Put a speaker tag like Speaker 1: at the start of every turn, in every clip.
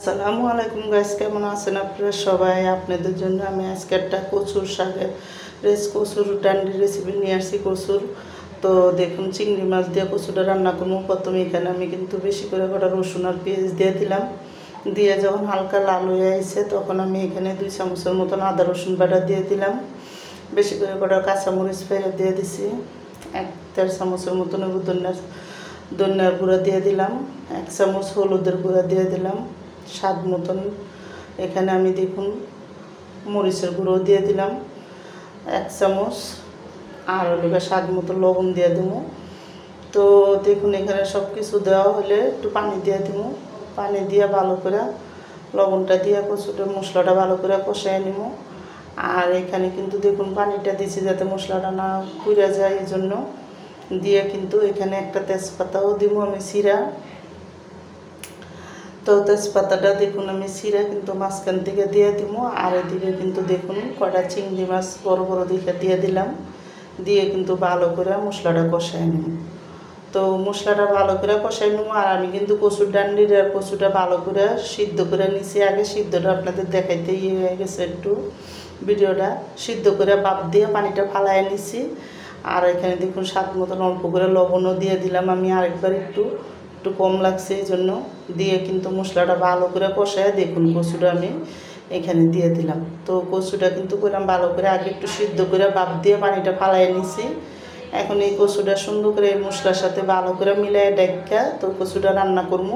Speaker 1: আসসালামু আলাইকুম গাইস, কেমন আছেন আপনারা সবাই? আপনাদের জন্য আমি আজকে একটা কচুর শাকের কচুর ডান্ডি রেসিপি নিয়ে আসছি। কচুর তো দেখুন, চিংড়ি মাছ দিয়ে কচুটা রান্না করবো। প্রথমে এখানে আমি কিন্তু বেশি করে কটা রসুন আর পেঁয়াজ দিয়ে দিলাম। দিয়ে যখন হালকা লাল হয়ে আসছে তখন আমি এখানে 2 চামচের মতন আদা রসুন বাটা দিয়ে দিলাম। বেশি করে কটা কাঁচামরিচ ফেলে দিয়ে দিছি। 1-1.5 চামচের মতন ধনিয়ার গুঁড়া দিয়ে দিলাম। 1 চামচ হলুদের গুঁড়া দিয়ে দিলাম স্বাদ মতন। এখানে আমি দেখুন মরিচের গুঁড়ো দিয়ে দিলাম 1 চামচ, আর স্বাদ মতো লবণ দিয়ে দেবো। তো দেখুন এখানে সব কিছু দেওয়া হলে একটু পানি দিয়ে দেবো। পানি দিয়ে ভালো করে লবণটা দিয়ে কচুটা মশলাটা ভালো করে কষায় নেব। আর এখানে কিন্তু দেখুন পানিটা দিচ্ছি যাতে মশলাটা না পুড়ে যায়, এই জন্য দিয়ে কিন্তু এখানে একটা তেজপাতাও দিব আমি চিরা। তো তেজপাতাটা দেখুন আমি চিরা কিন্তু মাঝখান থেকে দিয়ে দিব। আর এদিকে কিন্তু দেখুন কটা চিংড়ি মাছ বড় বড় দিকে দিয়ে দিলাম। দিয়ে কিন্তু ভালো করে মশলাটা কষায় নেব। তো মশলাটা ভালো করে কষাই নেব। আর আমি কিন্তু কচুর ডান্ডির আর কচুটা ভালো করে সিদ্ধ করে নিছি। আগে সিদ্ধটা আপনাদের দেখাইতে হয়ে গেছে, একটু ভিডিওটা সিদ্ধ করে বাপ দিয়ে পানিটা ফালাই নিছি। আর এখানে দেখুন স্বাদ মতন অল্প করে লবণও দিয়ে দিলাম আমি আরেকবার, একটু কম লাগছে এই জন্য। দিয়ে কিন্তু মশলাটা ভালো করে কষায় দেখুন কচুটা আমি এখানে দিয়ে দিলাম। তো কচুটা কিন্তু করলাম ভালো করে আগে একটু সিদ্ধ করে বাপ দিয়ে পানিটা ফালাই নিছি। এখন এই কচুটা সুন্দর করে এই মশলার সাথে ভালো করে মিলাই ডাইকা তো কচুটা রান্না করবো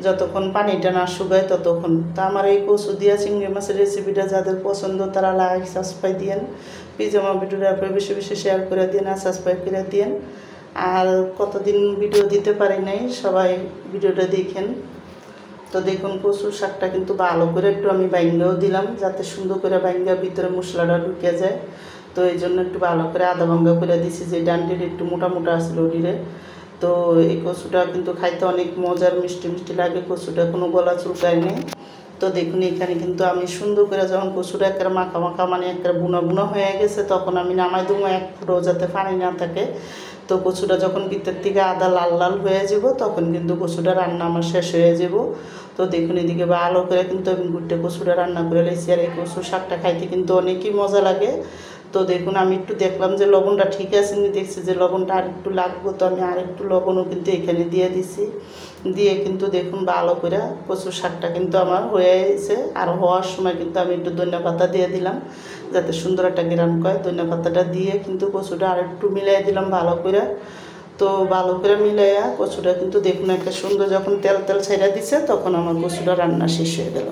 Speaker 1: যতক্ষণ পানিটা না শুকায় ততক্ষণ। তো আমার এই কচু দিয়া চিংড়ি মাছের রেসিপিটা যাদের পছন্দ তারা লাইক সাবস্ক্রাইব দিয়েন। প্লিজ আমার ভিডিওটা আপনারা বেশি বেশি শেয়ার করে দিন আর সাবস্ক্রাইব করে দিন। আর কতদিন ভিডিও দিতে পারি নাই, সবাই ভিডিওটা দেখেন। তো দেখুন কচুর শাকটা কিন্তু ভালো করে একটু আমি বাইঙ্গাও দিলাম যাতে সুন্দর করে বাইঙ্গা ভিতরে মশলাটা ঢুকে যায়। তো এই জন্য একটু ভালো করে আধা ভাঙ্গা করে দিছি, যে ডান্ডির একটু মোটা মোটা আসলো ওটিরে। তো এই কচুটা কিন্তু খাইতে অনেক মজার, মিষ্টি মিষ্টি লাগে। কচুটা কোনো গলা চুলকায় নেই। তো দেখুন এখানে কিন্তু আমি সুন্দর করে যখন কচুটা একটা মাখা মাখা মানে একটা বুনা বুনা হয়ে গেছে তখন আমি নামাই দেবো এক ফুটো যাতে পানি না থাকে। তো কচুটা যখন ভিতর থেকে আদা লাল লাল হয়ে যাব তখন কিন্তু কচুটা রান্না আমার শেষ হয়ে যাব। তো দেখুন এদিকে ভালো করে কিন্তু আমি গুটে কচুটা রান্না করে লেছি। আর এই কচুর শাকটা খাইতে কিন্তু অনেকই মজা লাগে। তো দেখুন আমি একটু দেখলাম যে লবণটা ঠিক আছে, দেখছি যে লবণটা আর একটু লাগবে, তো আমি আর একটু লবণও কিন্তু এখানে দিয়ে দিছি। দিয়ে কিন্তু দেখুন ভালো করে কচুর শাকটা কিন্তু আমার হয়ে গেছে। আর হওয়ার সময় কিন্তু আমি একটু ধনিয়া পাতা দিয়ে দিলাম যাতে সুন্দর একটা গ্রান হয়। ধনিয়া পাতাটা দিয়ে কিন্তু কচুটা আর একটু মিলাই দিলাম ভালো করে। তো ভালো করে মিলাইয়া কচুটা কিন্তু দেখুন একটা সুন্দর যখন তেল তেল ছেড়ে দিছে তখন আমার কচুটা রান্না শেষ হয়ে গেল।